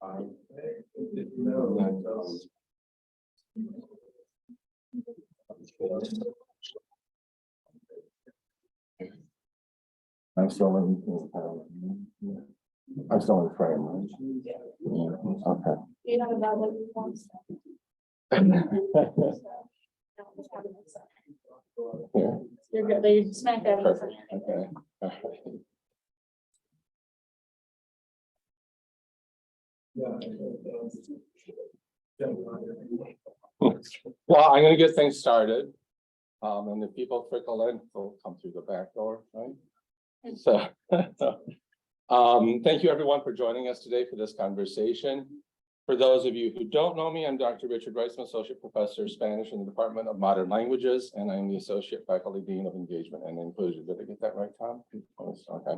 I'm still in frame, right? Yeah. Okay. You know about what you want. Here. You're good. They smack that. Perfect. Okay. All right. Well, I'm going to get things started. And if people trickle in, they'll come through the back door, right? So, thank you everyone for joining us today for this conversation. For those of you who don't know me, I'm Dr. Richard Reisman, Associate Professor of Spanish in the Department of Modern Languages, and I'm the Associate Faculty Dean of Engagement and Inclusion. Did I get that right, Tom? Okay.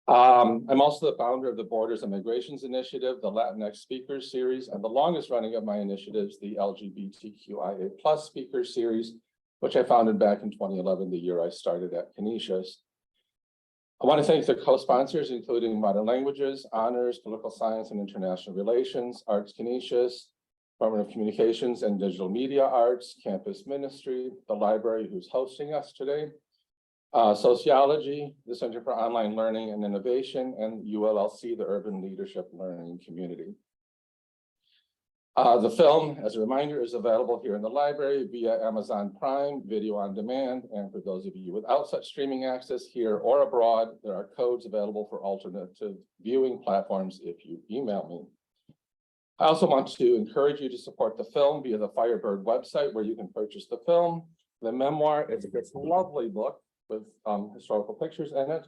I'm also the founder of the Borders and Migrations Initiative, the Latinx Speakers Series, and the longest running of my initiatives, the LGBTQIA+ Speakers Series, which I founded back in 2011, the year I started at Canisius. I want to thank the co-sponsors, including Modern Languages, Honors, Political Science and International Relations, Arts Canisius, Department of Communications and Digital Media Arts, Campus Ministry, the library who's hosting us today, Sociology, the Center for Online Learning and Innovation, and ULLC, the Urban Leadership Learning Community. The film, as a reminder, is available here in the library via Amazon Prime, video on demand. And for those of you without such streaming access here or abroad, there are codes available for alternative viewing platforms if you email me. I also want to encourage you to support the film via the Firebird website, where you can purchase the film. The memoir is this lovely book with historical pictures in it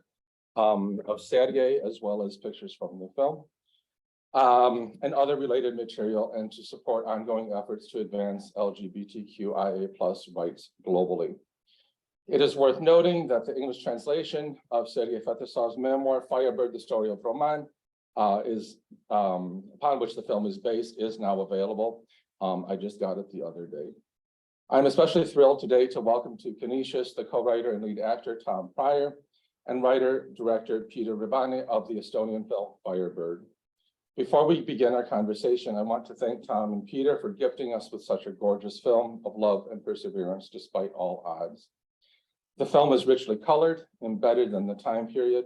of Sergei, as well as pictures from the film. And other related material, and to support ongoing efforts to advance LGBTQIA+ rights globally. It is worth noting that the English translation of Sergei Fetisov's memoir, Firebird, the Story of Roman, upon which the film is based, is now available. I just got it the other day. I'm especially thrilled today to welcome to Canisius the co-writer and lead actor, Tom Pryor, and writer-director Peter Ribane of the Estonian film, Firebird. Before we begin our conversation, I want to thank Tom and Peter for gifting us with such a gorgeous film of love and perseverance despite all odds. The film is richly colored, embedded in the time period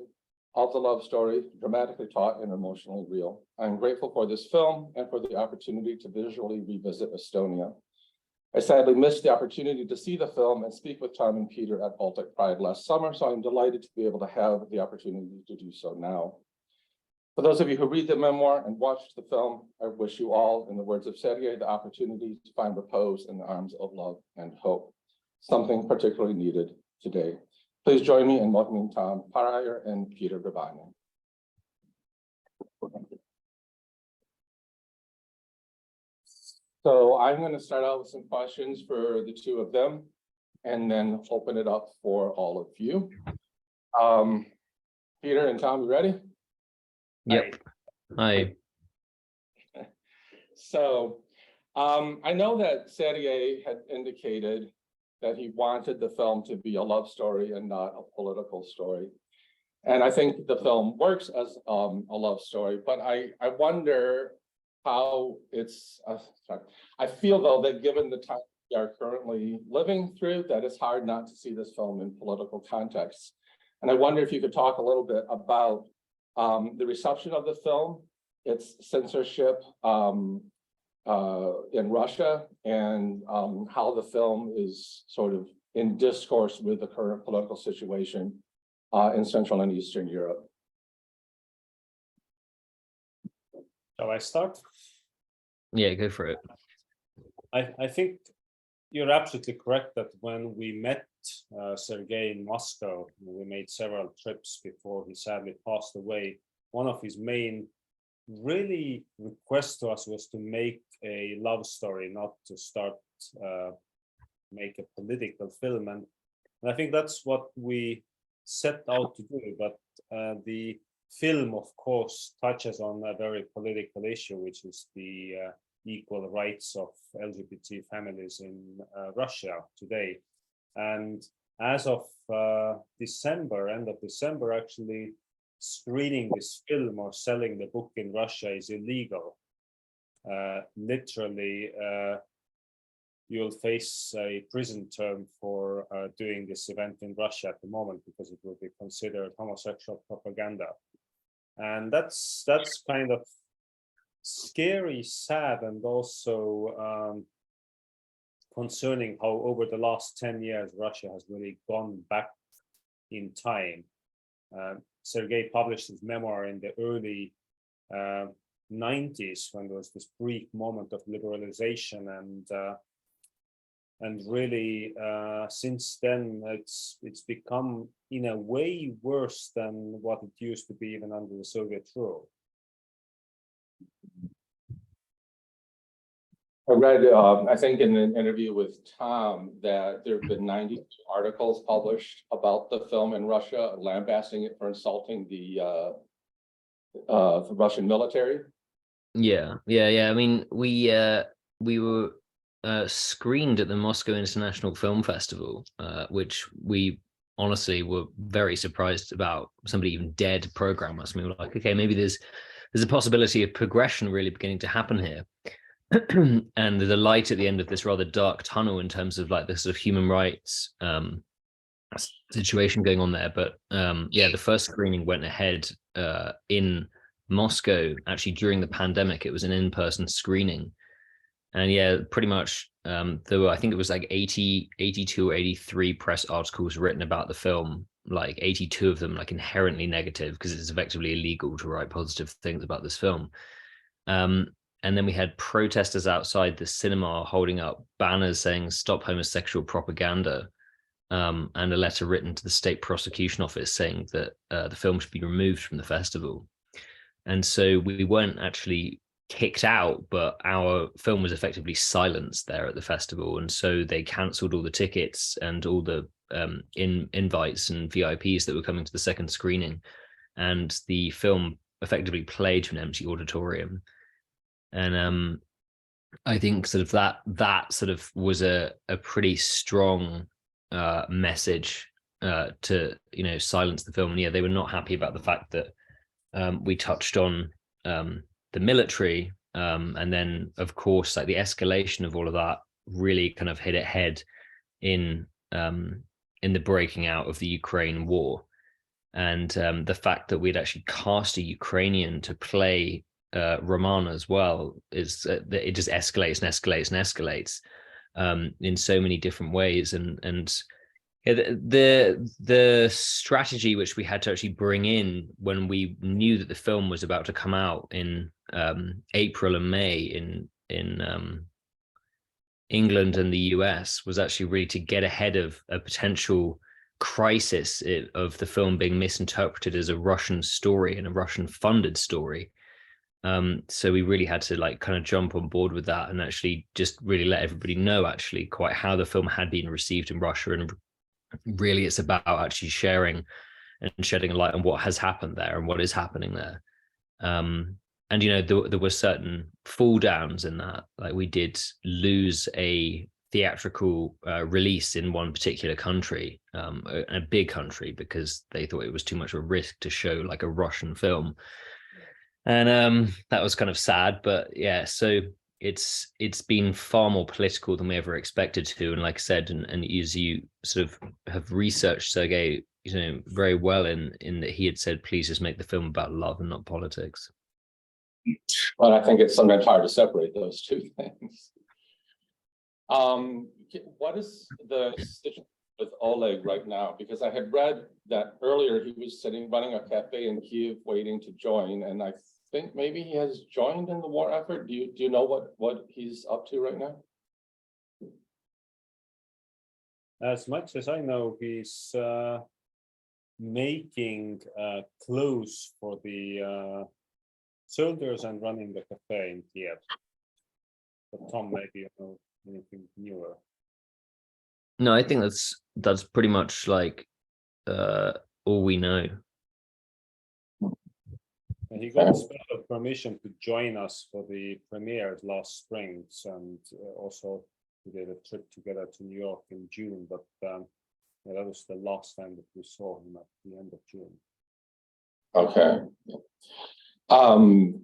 of the love story, dramatically taut and emotionally real. I'm grateful for this film and for the opportunity to visually revisit Estonia. I sadly missed the opportunity to see the film and speak with Tom and Peter at Baltic Pride last summer, so I'm delighted to be able to have the opportunity to do so now. For those of you who read the memoir and watched the film, I wish you all, in the words of Sergei, the opportunity to find repose in the arms of love and hope, something particularly needed today. Please join me in welcoming Tom Pryor and Peter Ribane. So I'm going to start out with some questions for the two of them, and then open it up for all of you. Peter and Tom, you ready? Yep. Hi. So I know that Sergei had indicated that he wanted the film to be a love story and not a political story. And I think the film works as a love story, but I wonder how it's, I feel though that given the time we are currently living through, that it's hard not to see this film in political context. And I wonder if you could talk a little bit about the reception of the film, its censorship in Russia, and how the film is sort of in discourse with the current political situation in Central and Eastern Europe. Shall I start? Yeah, go for it. I think you're absolutely correct that when we met Sergei in Moscow, we made several trips before he sadly passed away. One of his main really requests to us was to make a love story, not to start make a political film. And I think that's what we set out to do. But the film, of course, touches on a very political issue, which is the equal rights of LGBT families in Russia today. And as of December, end of December, actually, screening this film or selling the book in Russia is illegal. Literally, you'll face a prison term for doing this event in Russia at the moment, because it will be considered homosexual propaganda. And that's kind of scary, sad, and also concerning how over the last 10 years Russia has really gone back in time. Sergei published his memoir in the early 90s, when there was this brief moment of liberalization, and really since then it's become in a way worse than what it used to be even under the Soviet rule. I read, I think in an interview with Tom, that there have been 92 articles published about the film in Russia, lambasting it for insulting the Russian military. Yeah. I mean, we were screened at the Moscow International Film Festival, which we honestly were very surprised about. Somebody even dared to program us. We were like, okay, maybe there's a possibility of progression really beginning to happen here. And the light at the end of this rather dark tunnel in terms of like the sort of human rights situation going on there. But yeah, the first screening went ahead in Moscow. Actually, during the pandemic, it was an in-person screening. And yeah, pretty much there were, I think it was like 82 or 83 press articles written about the film, like 82 of them like inherently negative, because it's effectively illegal to write positive things about this film. And then we had protesters outside the cinema holding up banners saying "Stop homosexual propaganda," and a letter written to the state prosecution office saying that the film should be removed from the festival. And so we weren't actually kicked out, but our film was effectively silenced there at the festival. And so they cancelled all the tickets and all the invites and VIPs that were coming to the second screening. And the film effectively played to an empty auditorium. And I think sort of that sort of was a pretty strong message to, you know, silence the film. And yeah, they were not happy about the fact that we touched on the military, and then of course like the escalation of all of that really kind of hit it head in the breaking out of the Ukraine war. And the fact that we'd actually cast a Ukrainian to play Roman as well is that it just escalates and escalates and escalates in so many different ways. And the strategy which we had to actually bring in when we knew that the film was about to come out in April and May in England and the US was actually really to get ahead of a potential crisis of the film being misinterpreted as a Russian story and a Russian funded story. So we really had to like kind of jump on board with that and actually just really let everybody know actually quite how the film had been received in Russia. And really it's about actually sharing and shedding a light on what has happened there and what is happening there. And you know, there were certain fall downs in that. Like we did lose a theatrical release in one particular country, a big country, because they thought it was too much of a risk to show like a Russian film. And that was kind of sad, but yeah, so it's been far more political than we ever expected to. And like I said, and as you sort of have researched Sergei, you know, very well in that he had said, please just make the film about love and not politics. Well, I think it's sometimes hard to separate those two things. What is the situation with Oleg right now? Because I had read that earlier he was running a cafe in Kyiv waiting to join, and I think maybe he has joined in the war effort. Do you know what he's up to right now? As much as I know, he's making clothes for the soldiers and running the cafe in Kiev. But Tom, maybe you know anything newer. No, I think that's pretty much like all we know. And he got special permission to join us for the premiere last spring, and also we did a trip together to New York in June. But yeah, that was the last time that we saw him at the end of June. Okay. Um,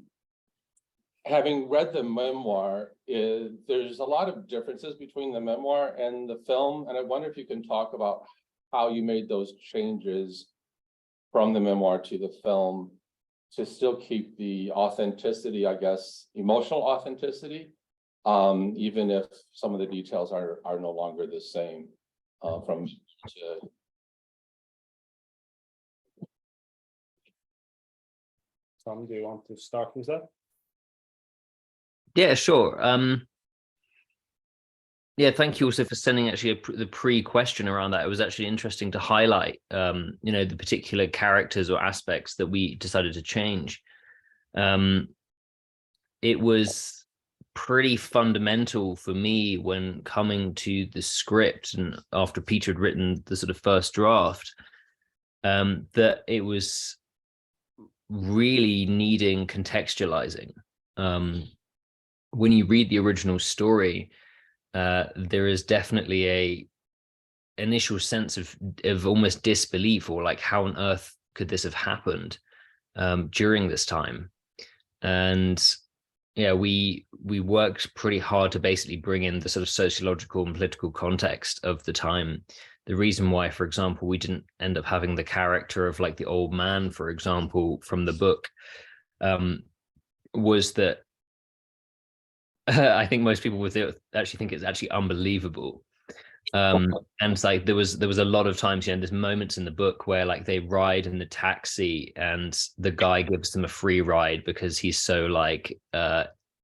having read the memoir, there's a lot of differences between the memoir and the film, and I wonder if you can talk about how you made those changes from the memoir to the film to still keep the authenticity, I guess, emotional authenticity, even if some of the details are no longer the same from to. Tom, do you want to start with that? Yeah, sure. Yeah, thank you also for sending actually the pre-question around that. It was actually interesting to highlight, the particular characters or aspects that we decided to change. It was pretty fundamental for me when coming to the script and after Peter had written the sort of first draft, that it was really needing contextualizing. When you read the original story, there is definitely a initial sense of almost disbelief, or like, how on earth could this have happened during this time? And yeah, we worked pretty hard to basically bring in the sort of sociological and political context of the time. The reason why, for example, we didn't end up having the character of like the old man, for example, from the book, was that I think most people would actually think it's actually unbelievable. And it's like there was a lot of times, there's moments in the book where like they ride in the taxi and the guy gives them a free ride because he's so like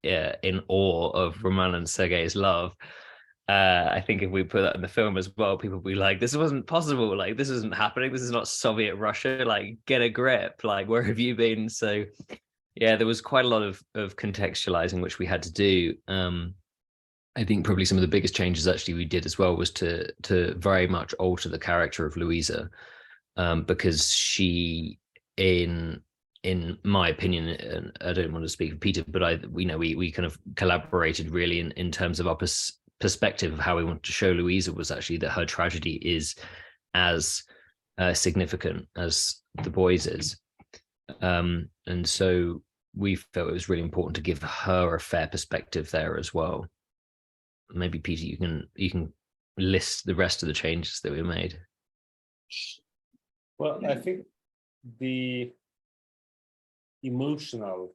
in awe of Roman and Sergei's love. I think if we put that in the film as well, people would be like, this wasn't possible, like this isn't happening, this is not Soviet Russia, like get a grip, like where have you been? So yeah, there was quite a lot of contextualizing which we had to do. I think probably some of the biggest changes actually we did as well was to very much alter the character of Louisa, because she, in my opinion, and I don't want to speak for Peter, but we kind of collaborated really in terms of our perspective of how we wanted to show Louisa was actually that her tragedy is as significant as the boys' is. And so we felt it was really important to give her a fair perspective there as well. Maybe Peter, you can list the rest of the changes that we made. Well, I think the emotional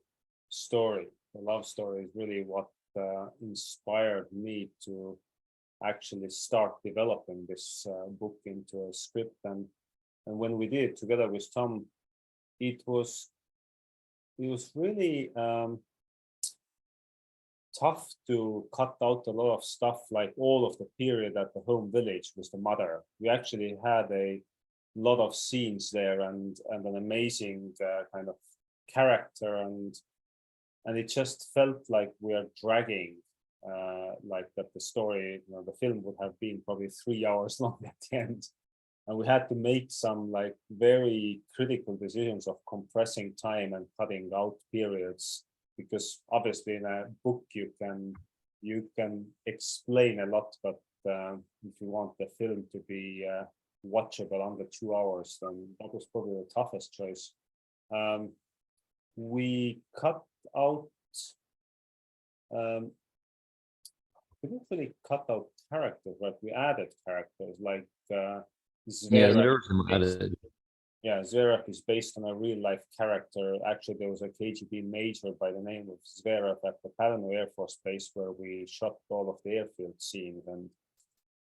story, the love story, is really what inspired me to actually start developing this book into a script. And when we did it together with Tom, it was really tough to cut out a lot of stuff, like all of the period at the home village with the mother. We actually had a lot of scenes there and an amazing kind of character, and it just felt like we are dragging, like that the story, the film would have been probably 3 hours long at the end. And we had to make some like very critical decisions of compressing time and cutting out periods, because obviously in a book you can explain a lot, but if you want the film to be watchable under 2 hours, then that was probably the toughest choice. We cut out, we didn't really cut out characters, but we added characters like Zverev. Zverev is based on a real life character. Actually, there was a KGB major by the name of Zverev at the Palano Air Force Base where we shot all of the airfield scenes,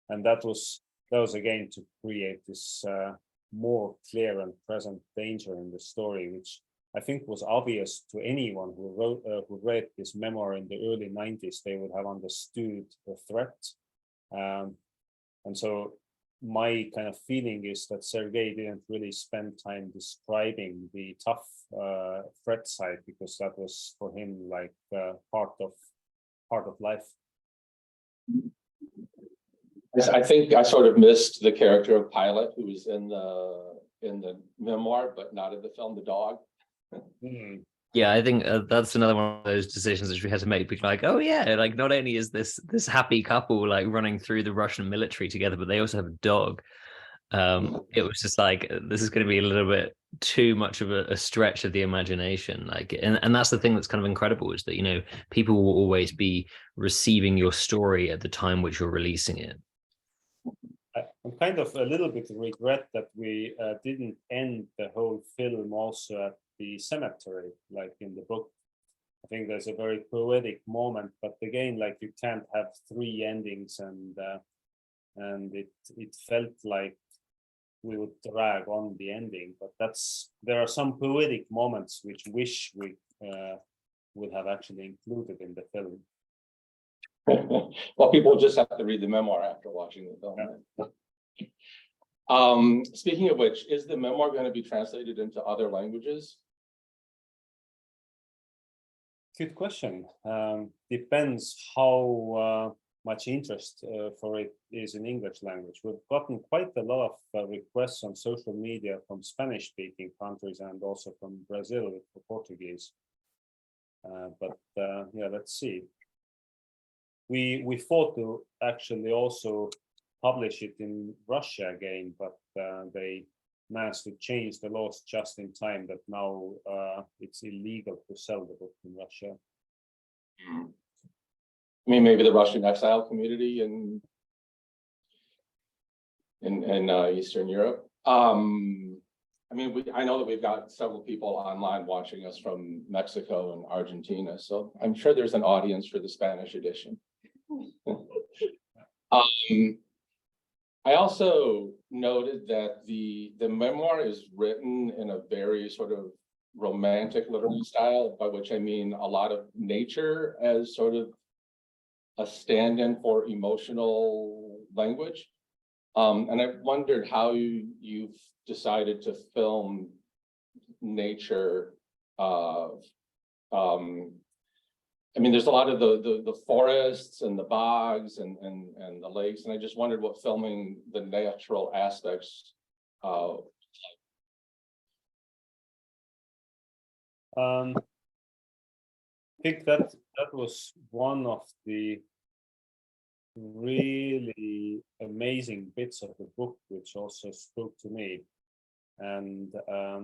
and that was again to create this more clear and present danger in the story, which I think was obvious to anyone who read this memoir in the early 90s. They would have understood the threat, and so my kind of feeling is that Sergei didn't really spend time describing the tough threat side, because that was for him like part of life. I think I sort of missed the character of Pilot, who was in the memoir, but not in the film, the dog. Yeah, I think that's another one of those decisions which we had to make. Because like, oh yeah, like not only is this happy couple like running through the Russian military together, but they also have a dog. It was just like, this is going to be a little bit too much of a stretch of the imagination. Like, and that's the thing that's kind of incredible, is that, you know, people will always be receiving your story at the time which you're releasing it. I'm kind of a little bit regret that we didn't end the whole film also at the cemetery, like in the book. I think there's a very poetic moment, but again, like, you can't have three endings, and it felt like we would drag on the ending. But there are some poetic moments which wish we would have actually included in the film. Well, people just have to read the memoir after watching the film. Yeah. Speaking of which, is the memoir going to be translated into other languages? Good question. Depends how much interest for it is in English language. We've gotten quite a lot of requests on social media from Spanish-speaking countries and also from Brazil for Portuguese. But yeah, let's see. We thought to actually also publish it in Russia again, but they managed to change the laws just in time that now it's illegal to sell the book in Russia. I mean, maybe the Russian exile community in Eastern Europe. I mean, I know that we've got several people online watching us from Mexico and Argentina, so I'm sure there's an audience for the Spanish edition. I also noted that the memoir is written in a very sort of romantic literary style, by which I mean a lot of nature as sort of a stand-in for emotional language. And I wondered how you've decided to film nature. I mean, there's a lot of the forests and the bogs and the lakes, and I just wondered what filming the natural aspects. I think that was one of the really amazing bits of the book, which also spoke to me. And I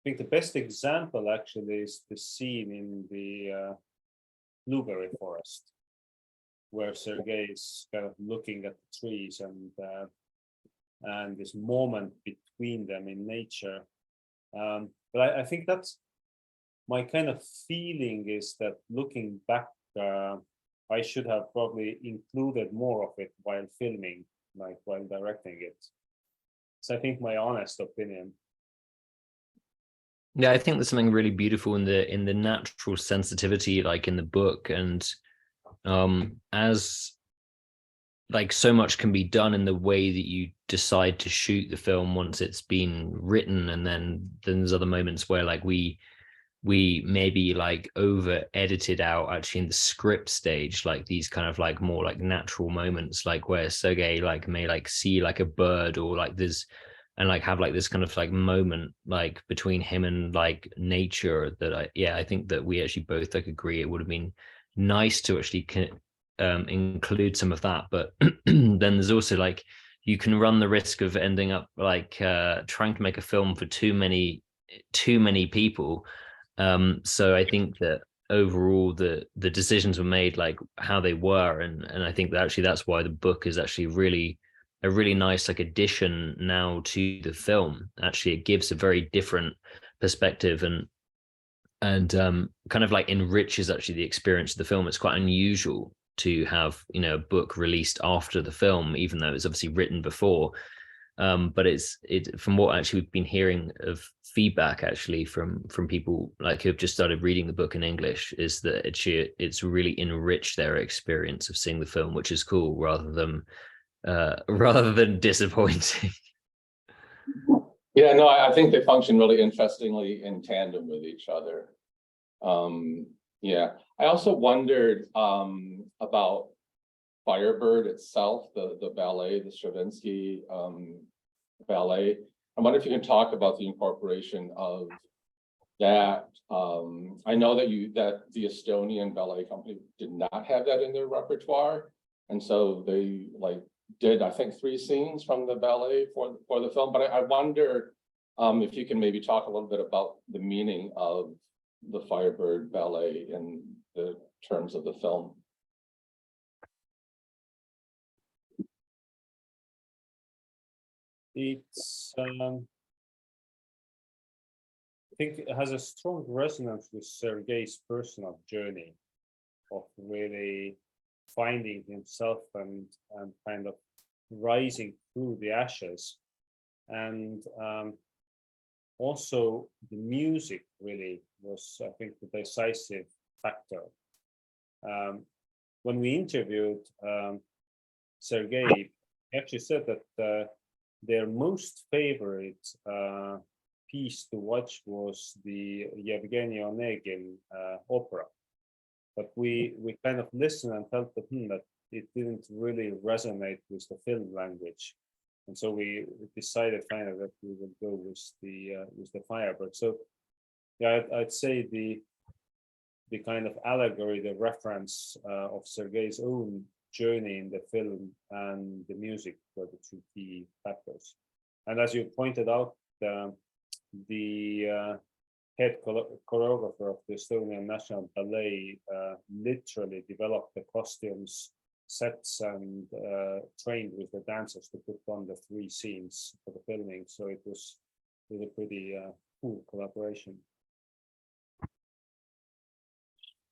think the best example actually is the scene in the blueberry forest, where Sergei is kind of looking at the trees and this moment between them in nature. But I think that's my kind of feeling, is that looking back, I should have probably included more of it while filming, like while directing it. So I think my honest opinion. Yeah, I think there's something really beautiful in the natural sensitivity, like in the book, and as like so much can be done in the way that you decide to shoot the film once it's been written, and then there's other moments where like we maybe like over edited out actually in the script stage, like these kind of like more like natural moments, like where Sergei like may like see like a bird, or like there's, and like have like this kind of like moment like between him and like nature, that I think that we actually both like agree it would have been nice to actually include some of that. But then there's also like, you can run the risk of ending up like trying to make a film for too many people. So I think that overall the decisions were made like how they were, and I think that actually that's why the book is actually really a really nice like addition now to the film. Actually, it gives a very different perspective, and kind of like enriches actually the experience of the film. It's quite unusual to have, you know, a book released after the film, even though it's obviously written before. But it from what actually we've been hearing of feedback actually from people like who have just started reading the book in English, is that it's really enriched their experience of seeing the film, which is cool, rather than disappointing. Yeah, no, I think they function really interestingly in tandem with each other. Yeah, I also wondered about Firebird itself, the ballet, the Stravinsky ballet. I wonder if you can talk about the incorporation of that. I know that the Estonian ballet company did not have that in their repertoire. And so they like did, I think, 3 scenes from the ballet for the film. But I wonder if you can maybe talk a little bit about the meaning of the Firebird ballet in the terms of the film. It's I think it has a strong resonance with Sergei's personal journey of really finding himself and kind of rising through the ashes. And also the music really was, I think, the decisive factor. When we interviewed Sergei, he actually said that their most favorite piece to watch was the Yevgeny Onegin opera. But we kind of listened and felt that it didn't really resonate with the film language. And so we decided finally that we would go with the Firebird. So yeah, I'd say the kind of allegory, the reference of Sergei's own journey in the film and the music were the 2 key factors. And as you pointed out, the head choreographer of the Estonian National Ballet literally developed the costumes, sets, and trained with the dancers to put on the 3 scenes for the filming. So it was a pretty cool collaboration.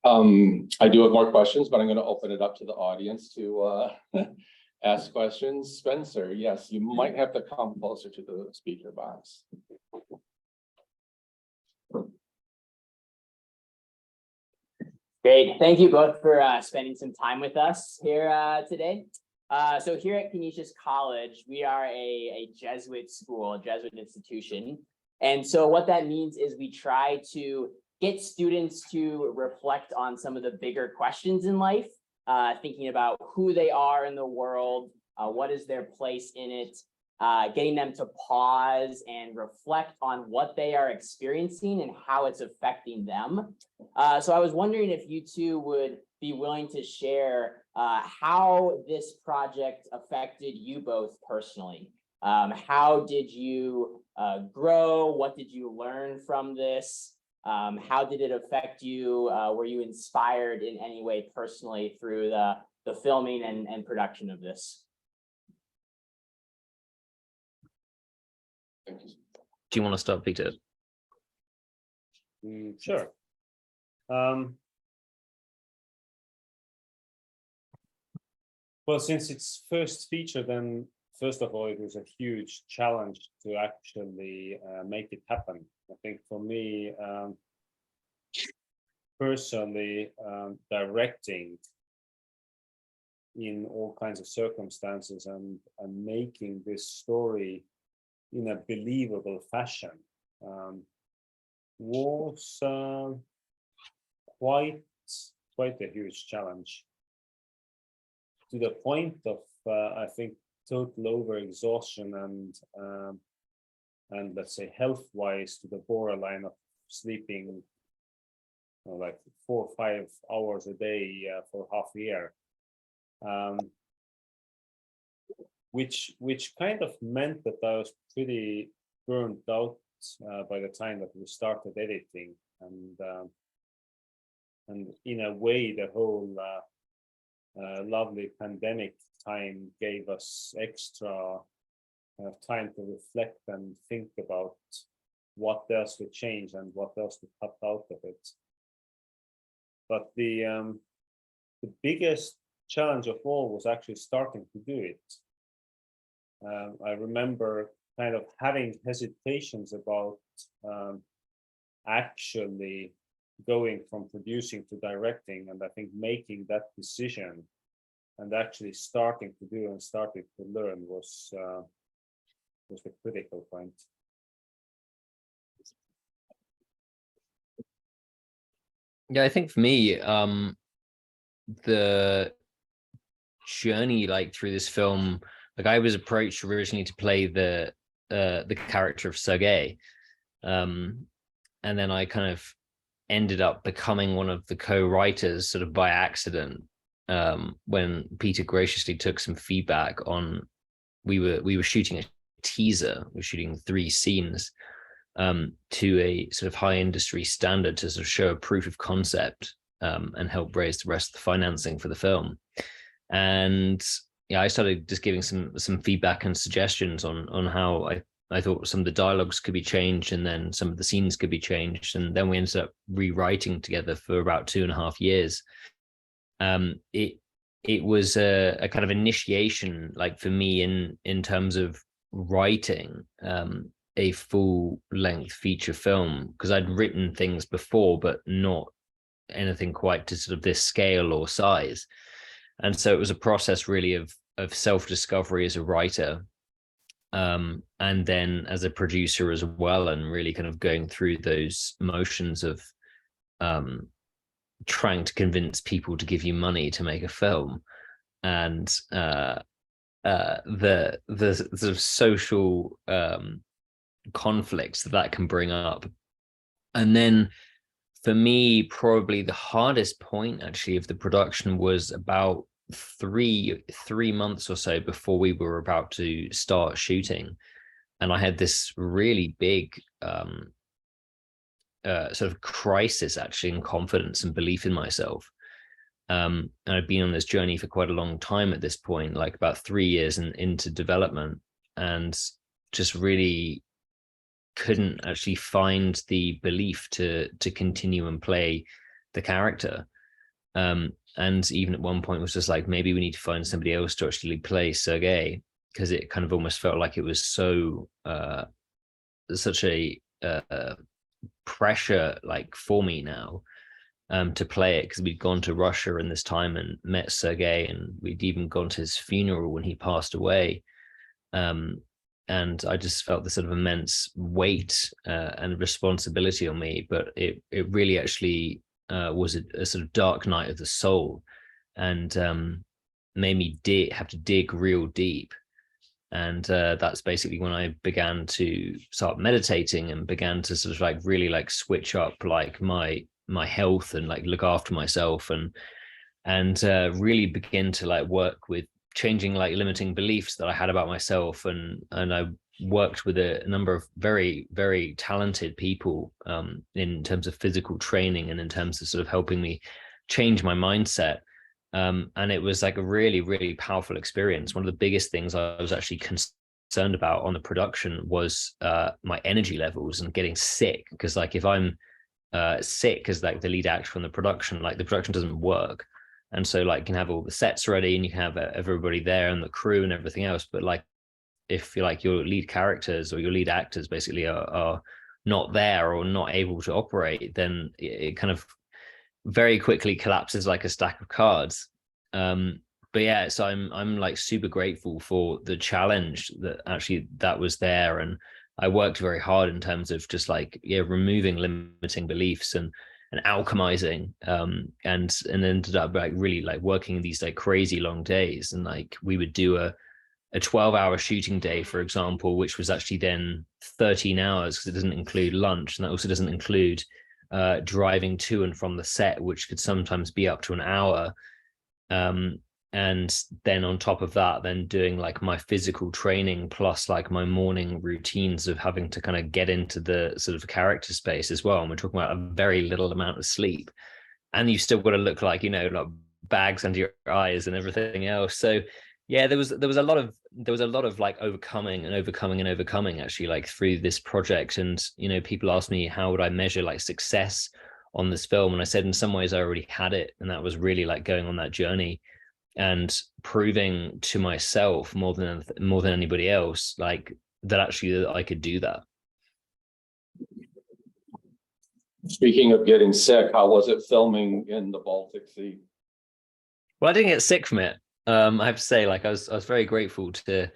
I do have more questions, but I'm going to open it up to the audience to ask questions. Spencer, yes, you might have to come closer to the speaker box. Great. Thank you both for spending some time with us here today. So here at Canisius College, we are a Jesuit school, a Jesuit institution. And so what that means is we try to get students to reflect on some of the bigger questions in life, thinking about who they are in the world, what is their place in it, getting them to pause and reflect on what they are experiencing and how it's affecting them. So I was wondering if you two would be willing to share how this project affected you both personally. How did you grow? What did you learn from this? How did it affect you? Were you inspired in any way personally through the filming and production of this? Thank you. Do you want to start, Peter? Sure. Well, since it's first feature, then first of all, it was a huge challenge to actually make it happen. I think for me, personally, directing in all kinds of circumstances and making this story in a believable fashion was quite a huge challenge, to the point of I think total overexhaustion and let's say health-wise to the borderline of sleeping like 4 or 5 hours a day for half a year, which kind of meant that I was pretty burned out by the time that we started editing, and in a way the whole lovely pandemic time gave us extra time to reflect and think about what else to change and what else to cut out of it. But the biggest challenge of all was actually starting to do it. I remember kind of having hesitations about actually going from producing to directing, and I think making that decision and actually starting to do and starting to learn was the critical point. Yeah, I think for me, the journey like through this film, like I was approached originally to play the character of Sergei, and then I kind of ended up becoming one of the co-writers sort of by accident, when Peter graciously took some feedback on, we were shooting a teaser, we're shooting 3 scenes to a sort of high industry standard to sort of show a proof of concept and help raise the rest of the financing for the film. And yeah, I started just giving some feedback and suggestions on how I thought some of the dialogues could be changed, and then some of the scenes could be changed, and then we ended up rewriting together for about 2.5 years. It was a kind of initiation, like for me, in terms of writing a full length feature film, because I'd written things before, but not anything quite to sort of this scale or size. And so it was a process really of self-discovery as a writer, and then as a producer as well, and really kind of going through those motions of trying to convince people to give you money to make a film, and the sort of social conflicts that can bring up. And then for me, probably the hardest point actually of the production was about three months or so before we were about to start shooting, and I had this really big sort of crisis actually in confidence and belief in myself. And I'd been on this journey for quite a long time at this point, like about 3 years into development, and just really couldn't actually find the belief to continue and play the character. And even at one point was just like, maybe we need to find somebody else to actually play Sergei, because it kind of almost felt like it was so such a pressure like for me now to play it, because we'd gone to Russia in this time and met Sergei, and we'd even gone to his funeral when he passed away. And I just felt this sort of immense weight and responsibility on me, but it really actually was a sort of dark night of the soul, and made me have to dig real deep. And that's basically when I began to start meditating and began to sort of like really like switch up like my health and like look after myself, and really begin to like work with changing like limiting beliefs that I had about myself. And I worked with a number of very, very talented people in terms of physical training and in terms of sort of helping me change my mindset. And it was like a really, really powerful experience. One of the biggest things I was actually concerned about on the production was my energy levels and getting sick. Because like if I'm sick as like the lead actor on the production, like the production doesn't work. And so like you can have all the sets ready and you can have everybody there and the crew and everything else, but like if you're like your lead characters or your lead actors basically are not there or not able to operate, then it kind of very quickly collapses like a stack of cards. But yeah, so I'm like super grateful for the challenge that was there, and I worked very hard in terms of just like removing limiting beliefs and alchemizing, and ended up like really like working these like crazy long days. And like we would do a 12-hour shooting day, for example, which was actually then 13 hours because it doesn't include lunch, and that also doesn't include driving to and from the set, which could sometimes be up to an hour. And then on top of that, then doing like my physical training plus like my morning routines of having to kind of get into the sort of character space as well. And we're talking about a very little amount of sleep, and you've still got to look like, like bags under your eyes and everything else. So yeah, there was a lot of like overcoming actually like through this project. And people asked me how would I measure like success on this film, and I said in some ways I already had it, and that was really like going on that journey and proving to myself more than anybody else like that I could do that. Speaking of getting sick, how was it filming in the Baltic Sea? Well, I didn't get sick from it. I have to say, like I was very grateful to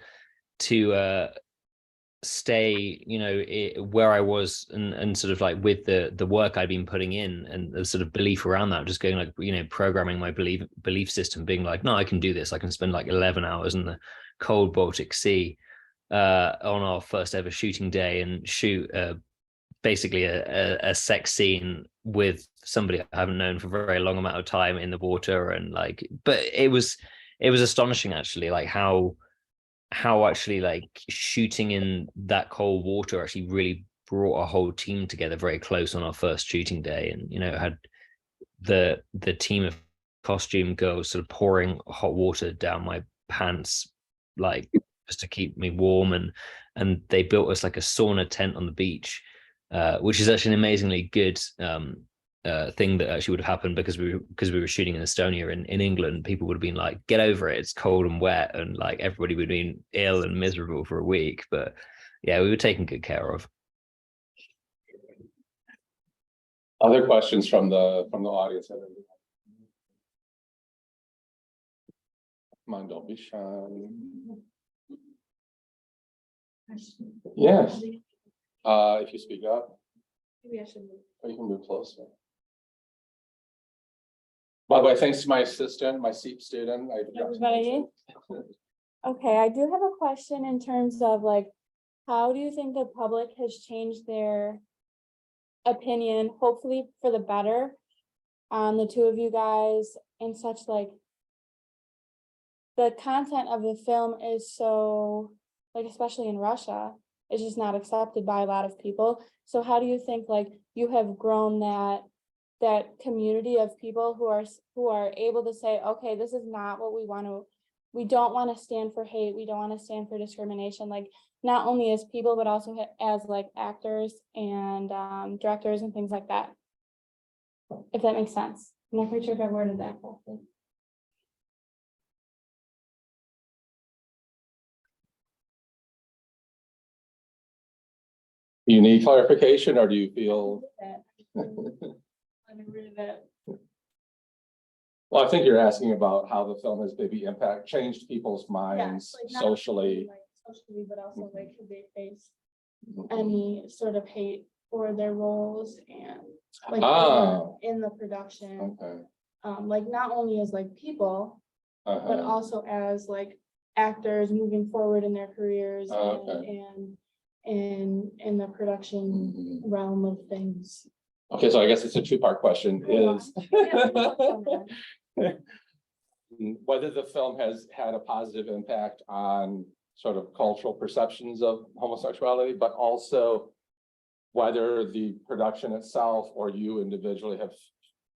stay, where I was and sort of like with the work I'd been putting in and the sort of belief around that, just going like, programming my belief system, being like, no, I can do this. I can spend like 11 hours in the cold Baltic Sea on our first ever shooting day and shoot a basically a sex scene with somebody I haven't known for a very long amount of time in the water, and like, but it was astonishing actually, like how actually like shooting in that cold water actually really brought our whole team together very close on our first shooting day. And had the team of costume girls sort of pouring hot water down my pants, like just to keep me warm, and they built us like a sauna tent on the beach, which is actually an amazingly good thing that actually would have happened, because we were shooting in Estonia. In England, people would have been like, get over it, it's cold and wet, and like everybody would have been ill and miserable for a week. But yeah, we were taken good care of. Other questions from the audience? Come on, don't be shy. Yes. If you speak up, Maybe I should move. or you can move closer. By the way, thanks to my assistant, my SEEP student. Everybody? Okay, I do have a question in terms of like, how do you think the public has changed their opinion, hopefully for the better, on the two of you guys, and such? Like, the content of the film is so, like, especially in Russia, it's just not accepted by a lot of people. So how do you think like you have grown that community of people who are able to say, okay, this is not what we don't want to stand for hate, we don't want to stand for discrimination, like not only as people but also as like actors and directors and things like that, if that makes sense. I'm not quite sure if I worded that correctly. You need clarification, or do you feel? Well, I think you're asking about how the film has maybe changed people's minds socially. Socially, but also like could they face any sort of hate for their roles and like in the production. Okay. Like not only as like people, but also as like actors moving forward in their careers and in the production realm of things. Okay, so I guess it's a two-part question. Is whether the film has had a positive impact on sort of cultural perceptions of homosexuality, but also whether the production itself or you individually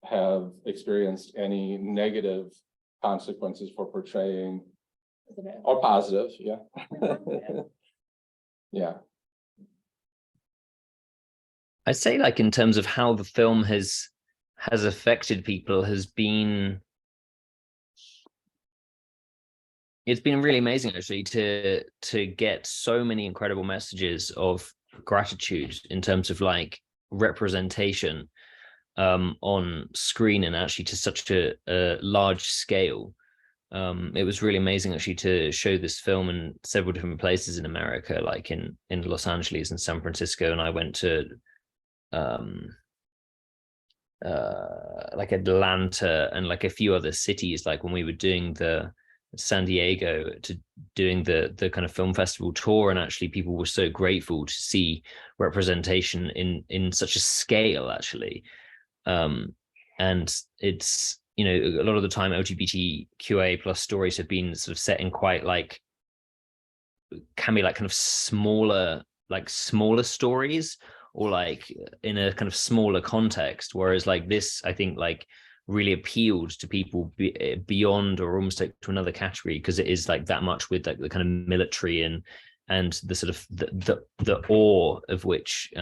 have experienced any negative consequences for portraying, or positive, yeah. Yeah. I'd say like in terms of how the film has affected people it's been really amazing actually to get so many incredible messages of gratitude in terms of like representation on screen, and actually to such a large scale. It was really amazing actually to show this film in several different places in America, like in Los Angeles and San Francisco, and I went to like Atlanta and like a few other cities, like when we were doing the San Diego, to doing the kind of film festival tour, and actually people were so grateful to see representation in such a scale actually. And it's, a lot of the time LGBTQA plus stories have been sort of set in quite like, can be like kind of smaller stories, or like in a kind of smaller context, whereas like this, I think like really appealed to people beyond, or almost like to another category, because it is like that much with like the kind of military and the sort of the awe of which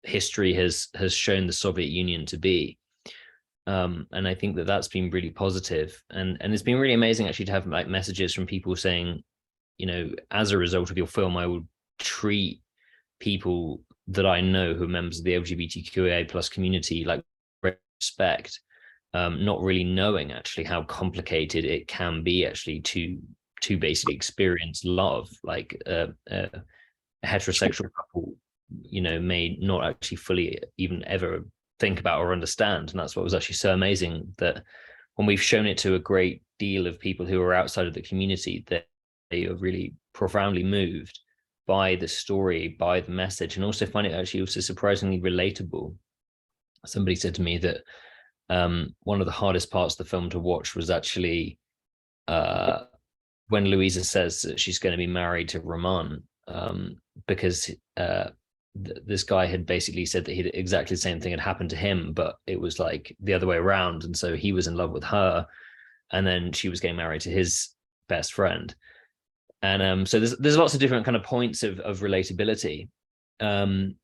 history has shown the Soviet Union to be. And I think that's been really positive, and it's been really amazing actually to have like messages from people saying, as a result of your film, I will treat people that I know who are members of the LGBTQIA plus community like respect, not really knowing actually how complicated it can be actually to basically experience love, like a heterosexual couple may not actually fully even ever think about or understand. And that's what was actually so amazing, that when we've shown it to a great deal of people who are outside of the community, that they are really profoundly moved. by the story, by the message, and also find it actually also surprisingly relatable. Somebody said to me that one of the hardest parts of the film to watch was actually when Louisa says that she's going to be married to Roman, because this guy had basically said that exactly the same thing had happened to him, but it was like the other way around. And so he was in love with her, and then she was getting married to his best friend. And so there's lots of different kind of points of relatability. And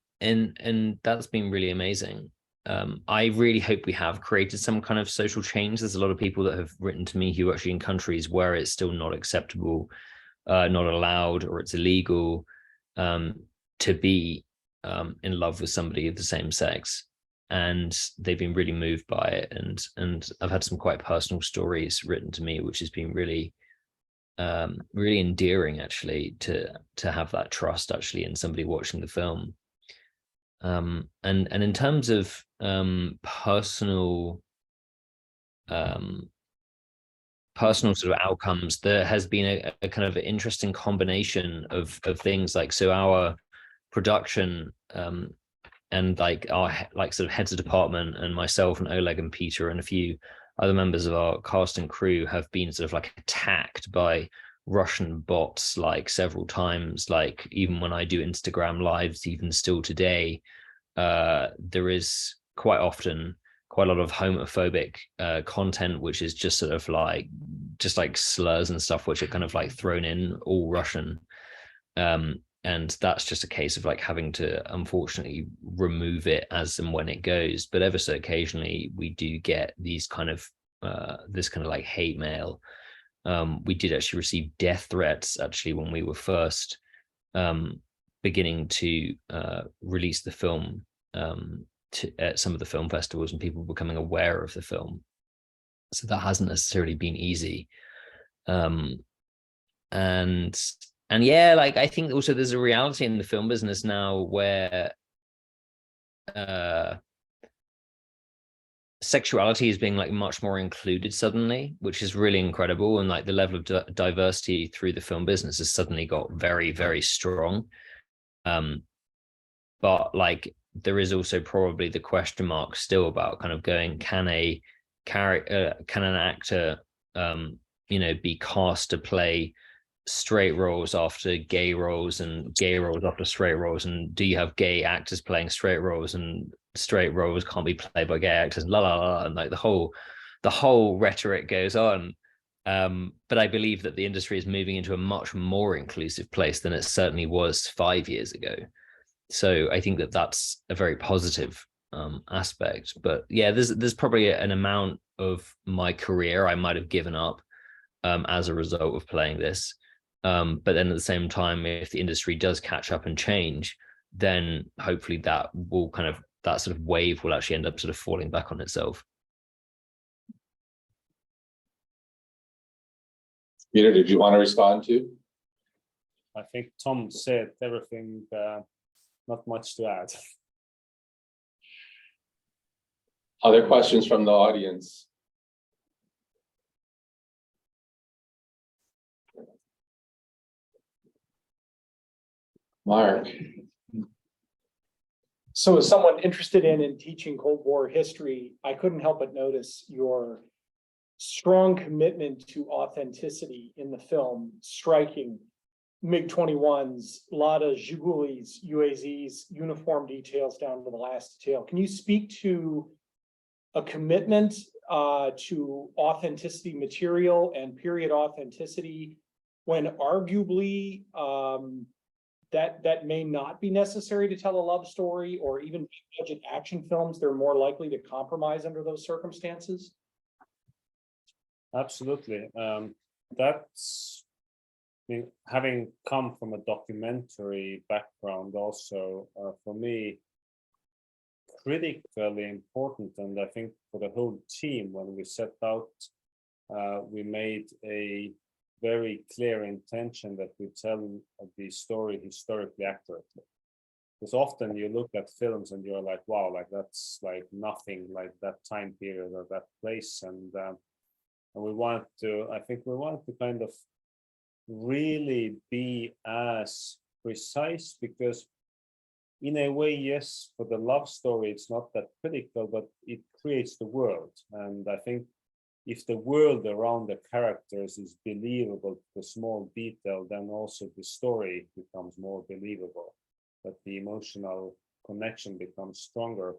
that's been really amazing. I really hope we have created some kind of social change. There's a lot of people that have written to me who are actually in countries where it's still not acceptable, not allowed, or it's illegal to be in love with somebody of the same sex. And they've been really moved by it. And I've had some quite personal stories written to me, which has been really, really endearing, actually, to have that trust actually in somebody watching the film. And in terms of personal sort of outcomes, there has been a kind of interesting combination of things. Like, so our production and like our sort of heads of department and myself and Oleg and Peter and a few other members of our cast and crew have been sort of like attacked by Russian bots like several times. Like, even when I do Instagram lives, even still today, there is quite often quite a lot of homophobic content, which is just sort of like slurs and stuff, which are kind of like thrown in all Russian. And that's just a case of like having to unfortunately remove it as and when it goes. But ever so occasionally we do get these kind of this kind of like hate mail. We did actually receive death threats actually when we were first beginning to release the film at some of the film festivals, and people becoming aware of the film. So that hasn't necessarily been easy. And yeah, like, I think also there's a reality in the film business now where sexuality is being like much more included suddenly, which is really incredible. And like the level of diversity through the film business has suddenly got very, very strong. But like, there is also probably the question mark still about kind of going, can an actor be cast to play straight roles after gay roles and gay roles after straight roles, and do you have gay actors playing straight roles, and straight roles can't be played by gay actors, and la la la, and like the whole rhetoric goes on. But I believe that the industry is moving into a much more inclusive place than it certainly was 5 years ago. So I think that that's a very positive aspect. But yeah, there's probably an amount of my career I might have given up as a result of playing this. But then at the same time, if the industry does catch up and change, then hopefully that sort of wave will actually end up sort of falling back on itself. Peter, did you want to respond to? I think Tom said everything, not much to add. Other questions from the audience? Mark. So as someone interested in teaching Cold War history, I couldn't help but notice your strong commitment to authenticity in the film, striking MiG-21s, a lot of Zhigulis, UAZs, uniform details down to the last detail. Can you speak to a commitment to authenticity material and period authenticity when arguably that may not be necessary to tell a love story, or even budget action films, they're more likely to compromise under those circumstances? Absolutely. That's, I mean, having come from a documentary background also, for me, critically important. And I think for the whole team, when we set out, we made a very clear intention that we tell the story historically accurately. Because often you look at films and you're like, wow, like that's like nothing like that time period or that place. And we want to kind of really be as precise because in a way, yes, for the love story, it's not that critical, but it creates the world. And I think if the world around the characters is believable to the small detail, then also the story becomes more believable, that the emotional connection becomes stronger.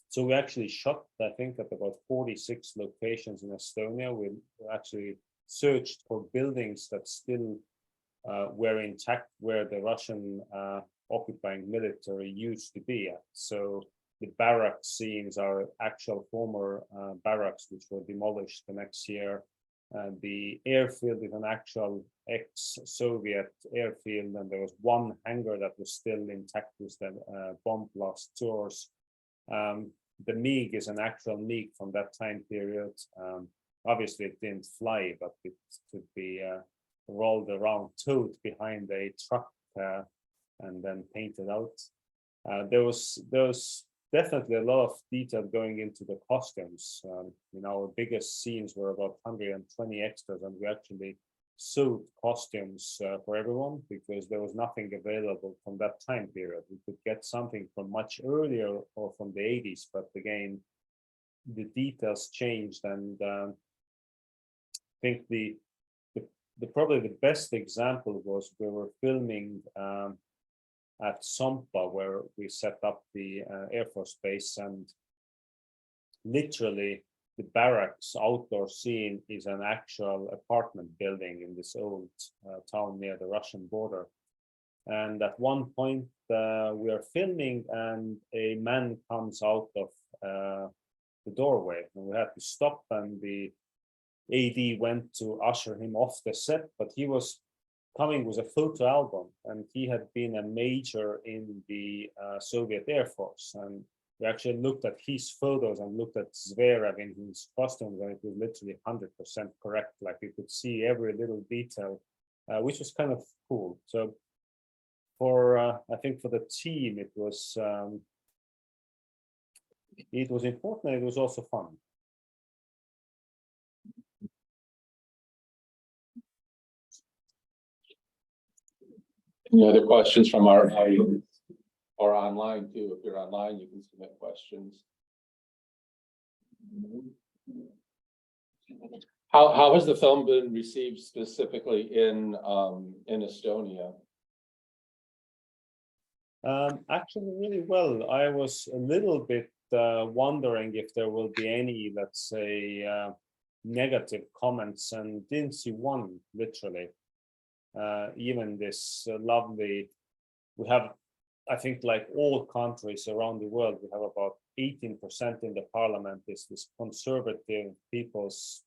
So we actually shot, I think, at about 46 locations in Estonia. We actually searched for buildings that still were intact, where the Russian occupying military used to be at. So the barrack scenes are actual former barracks which were demolished the next year. The airfield is an actual ex-Soviet airfield, and there was one hangar that was still intact with the bomb blast tours. The MiG is an actual MiG from that time period. Obviously, it didn't fly, but it could be rolled around, towed behind a truck, and then painted out. There was definitely a lot of detail going into the costumes. Our biggest scenes were about 120 extras, and we actually sewed costumes for everyone because there was nothing available from that time period. We could get something from much earlier or from the 80s, but again, the details changed. And I think the probably the best example was we were filming at Sompa, where we set up the Air Force Base, and literally the barracks outdoor scene is an actual apartment building in this old town near the Russian border. And at one point we are filming, and a man comes out of the doorway, and we had to stop, and the AD went to usher him off the set, but he was coming with a photo album, and he had been a major in the Soviet Air Force. And we actually looked at his photos and looked at Zverev in his costumes, and it was literally 100% correct. Like you could see every little detail, which was kind of cool. So for I think for the team, it was important. It was also fun. Any other questions from our audience or online too? If you're online, you can submit questions. How has the film been received specifically in Estonia? Actually, really well. I was a little bit wondering if there will be any, let's say, negative comments, and didn't see one, literally. Even this lovely, we have, I think, like all countries around the world, we have about 18% in the parliament is this conservative people's,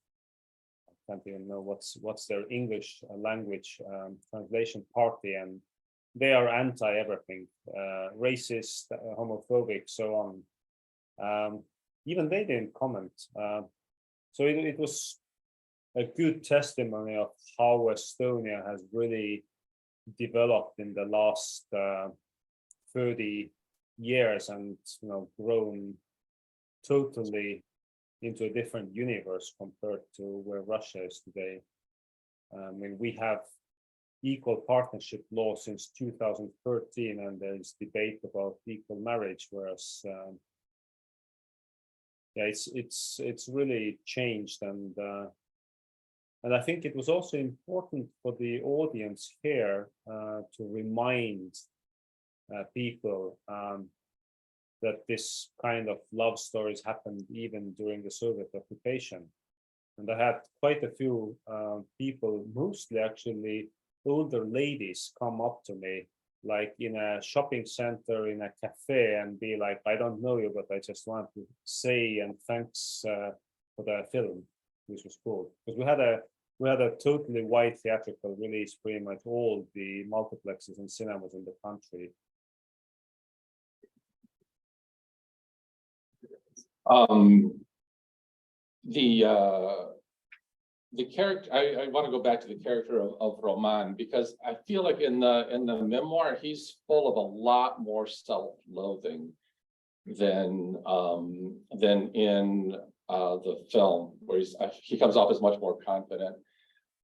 I can't even know what's their English language translation party, and they are anti everything, racist, homophobic, so on. Even they didn't comment. So it was a good testimony of how Estonia has really developed in the last 30 years, and grown totally into a different universe compared to where Russia is today. I mean, we have equal partnership law since 2013, and there's debate about equal marriage, whereas it's really changed. And I think it was also important for the audience here to remind people that this kind of love stories happened even during the Soviet occupation. And I had quite a few people, mostly actually older ladies, come up to me, like in a shopping center, in a cafe, and be like, I don't know you, but I just want to say and thanks for the film, which was cool. Because we had a totally wide theatrical release, pretty much all the multiplexes and cinemas in the country. The character, I want to go back to the character of Roman, because I feel like in the memoir, he's full of a lot more self-loathing than in the film, where he comes off as much more confident.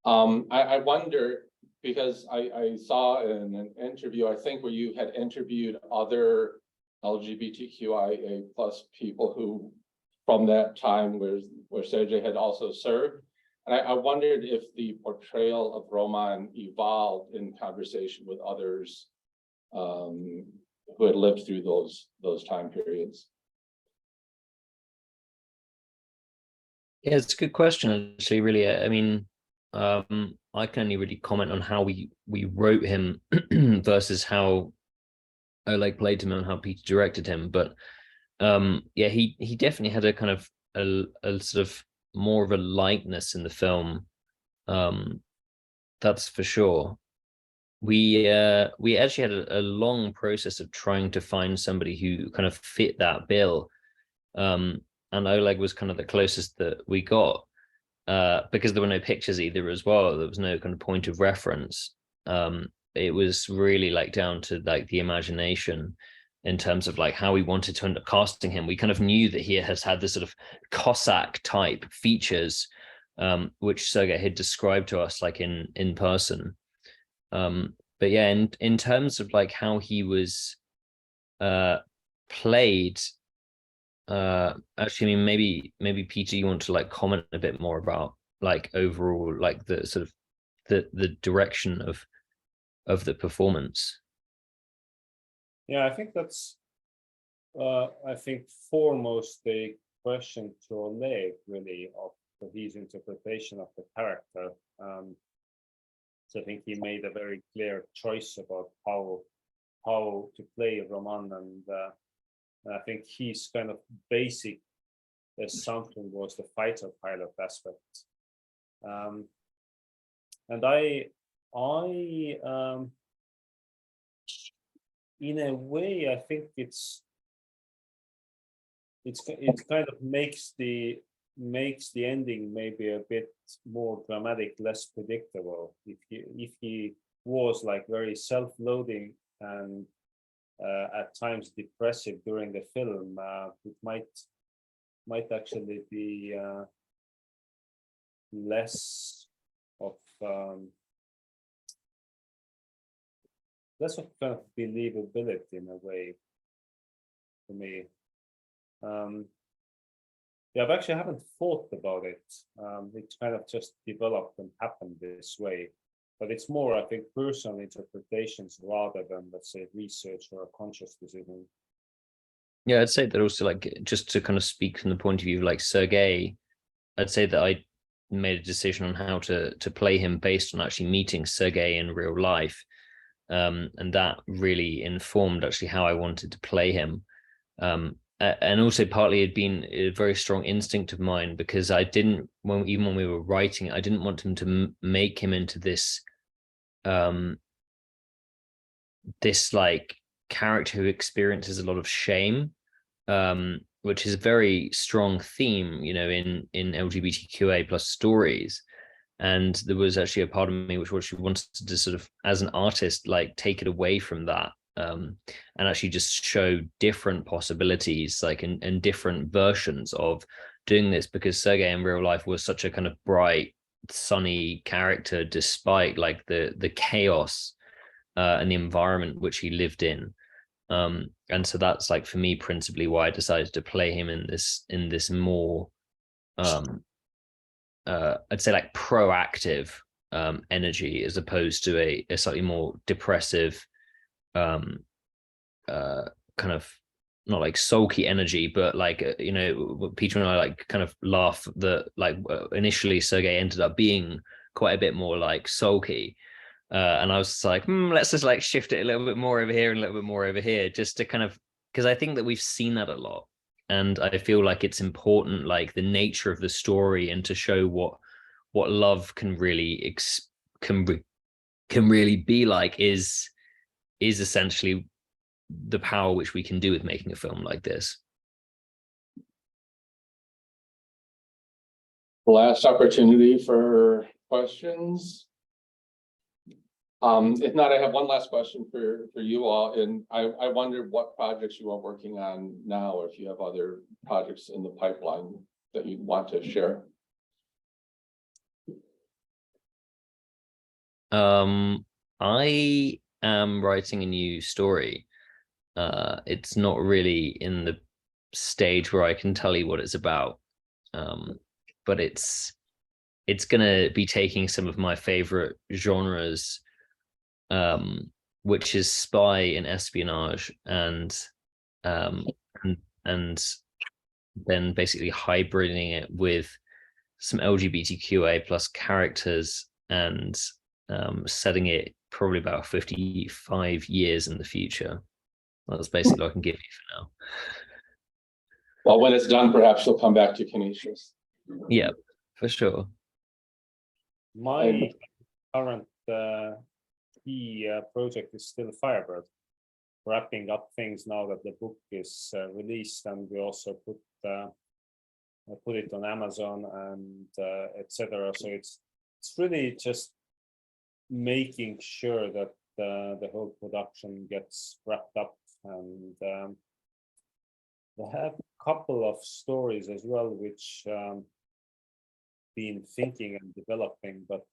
I wonder, because I saw in an interview, I think where you had interviewed other LGBTQIA plus people who from that time where Sergei had also served. And I wondered if the portrayal of Roman evolved in conversation with others who had lived through those time periods. Yeah, it's a good question, actually, really. I mean, I can only really comment on how we wrote him versus how Oleg played him and how Peter directed him. But yeah, he definitely had a kind of a sort of more of a lightness in the film. That's for sure. We actually had a long process of trying to find somebody who kind of fit that bill. And Oleg was kind of the closest that we got, because there were no pictures either as well. There was no kind of point of reference. It was really like down to like the imagination in terms of like how we wanted to end up casting him. We kind of knew that he has had this sort of Cossack type features, which Sergei had described to us like in person. But yeah, in terms of like how he was played, actually, I mean, maybe Peter, you want to like comment a bit more about like overall like the sort of the direction of the performance. Yeah, I think that's I think foremost the question to Oleg really of his interpretation of the character. So I think he made a very clear choice about how to play Roman, and I think his kind of basic assumption was the fighter pilot aspect. And I in a way, I think it kind of makes the ending maybe a bit more dramatic, less predictable. If he was like very self-loathing and at times depressive during the film, it might actually be less of kind of believability in a way for me. Yeah, I actually haven't thought about it. It kind of just developed and happened this way. But it's more, I think, personal interpretations rather than, let's say, research or a conscious decision. Yeah, I'd say that also, like, just to kind of speak from the point of view of like Sergei, I'd say that I made a decision on how to play him based on actually meeting Sergei in real life. And that really informed actually how I wanted to play him. And also partly it'd been a very strong instinct of mine, because I didn't, even when we were writing, I didn't want him to make him into this this like character who experiences a lot of shame, which is a very strong theme, you know, in LGBTQA plus stories. And there was actually a part of me which wanted to sort of, as an artist, like take it away from that, and actually just show different possibilities, like in different versions of doing this, because Sergei in real life was such a kind of bright, sunny character, despite like the chaos and the environment which he lived in. And so that's like, for me, principally why I decided to play him in this more I'd say like proactive energy, as opposed to a slightly more depressive kind of, not like sulky energy, but like you know, Peter and I like kind of laugh that like initially Sergei ended up being quite a bit more like sulky, and I was just like, let's just like shift it a little bit more over here and a little bit more over here, just to kind of, because I think that we've seen that a lot. And I feel like it's important, like the nature of the story, and to show what love can really can really be like is essentially the power which we can do with making a film like this. Last opportunity for questions. If not, I have one last question for you all, and I wonder what projects you are working on now, or if you have other projects in the pipeline that you want to share. I am writing a new story. It's not really in the stage where I can tell you what it's about. But it's gonna be taking some of my favorite genres, which is spy and espionage, and um, and, and then basically hybriding it with some LGBTQA plus characters, and setting it probably about 55 years in the future. That's basically all I can give you for now. Well, when it's done, perhaps you'll come back to Canisius. Yeah, for sure. My current key project is still Firebird, wrapping up things now that the book is released, and we also put it on Amazon and etc. So it's really just making sure that the whole production gets wrapped up, and I have a couple of stories as well which been thinking and developing, but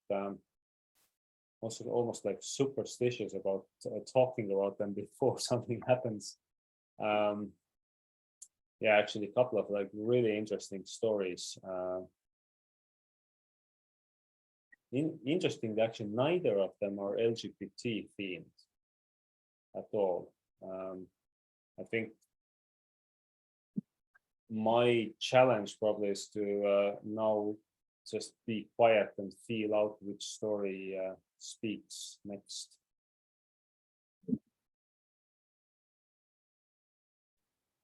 also almost like superstitious about talking about them before something happens. Yeah, actually a couple of like really interesting stories. Interesting, actually neither of them are LGBT themed at all. I think my challenge probably is to now just be quiet and feel out which story speaks next.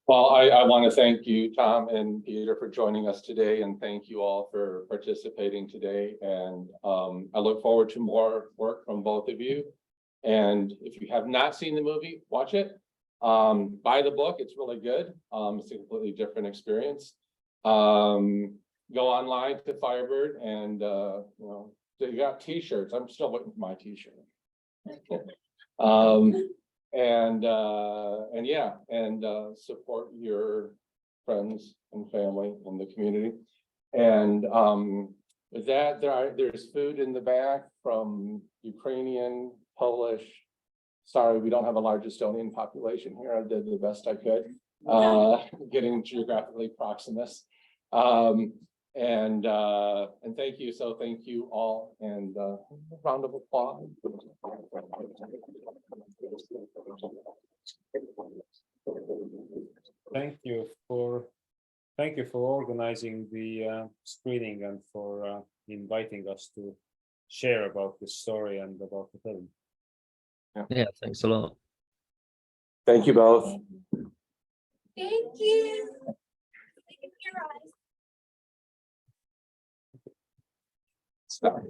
Well, I want to thank you, Tom and Peter, for joining us today, and thank you all for participating today. And I look forward to more work from both of you. And if you have not seen the movie, watch it. Buy the book, it's really good. It's a completely different experience. Go online to Firebird, and you know, they got t-shirts. I'm still waiting for my t-shirt. And yeah, and support your friends and family in the community. And with that, there's food in the back from Ukrainian, Polish. Sorry, we don't have a large Estonian population here. I did the best I could, getting geographically proximate. And thank you. So thank you all, and round of applause. Thank you for organizing the screening, and for inviting us to share about this story and about the film. Yeah, thanks a lot. Thank you both. Thank you. Stop.